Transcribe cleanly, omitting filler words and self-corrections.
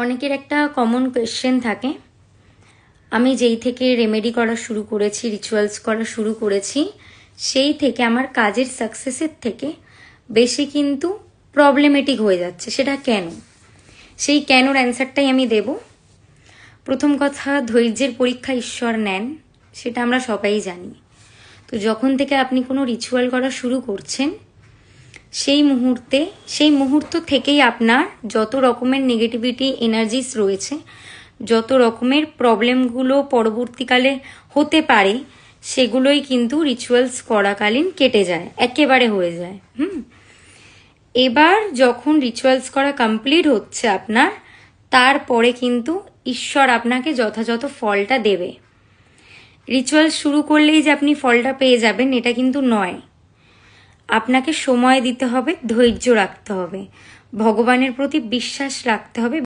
অনেকের একটা common question থাকে, আমি যেই থেকে রেমেডি করা শুরু করেছি, রিচুয়ালস করা শুরু করেছি, সেই থেকে আমার কাজের সাকসেসের থেকে বেশি কিন্তু প্রবলেমেটিক হয়ে যাচ্ছে। সেটা কেন? সেই কেনর অ্যান্সারটাই আমি দেব। প্রথম কথা, ধৈর্যের পরীক্ষা ঈশ্বর নেন, সেটা আমরা সবাই জানি। তো যখন থেকে আপনি কোনো রিচুয়াল করা শুরু করছেন, সেই মুহূর্ত থেকেই আপনার যত রকমের নেগেটিভিটি এনার্জিস রয়েছে, যত রকমের প্রবলেমগুলো পরবর্তীকালে হতে পারে, সেগুলোই কিন্তু রিচুয়ালস করাকালীন কেটে যায়, একেবারে হয়ে যায়। এবার যখন রিচুয়ালস করা কমপ্লিট হচ্ছে আপনার, তারপরে কিন্তু ঈশ্বর আপনাকে যথাযথ ফলটা দেবে। রিচুয়াল শুরু করলেই যে আপনি ফলটা পেয়ে যাবেন এটা কিন্তু নয়। আপনাকে সময় দিতে হবে, ধৈর্য রাখতে হবে, ভগবানের প্রতি বিশ্বাস রাখতে হবে।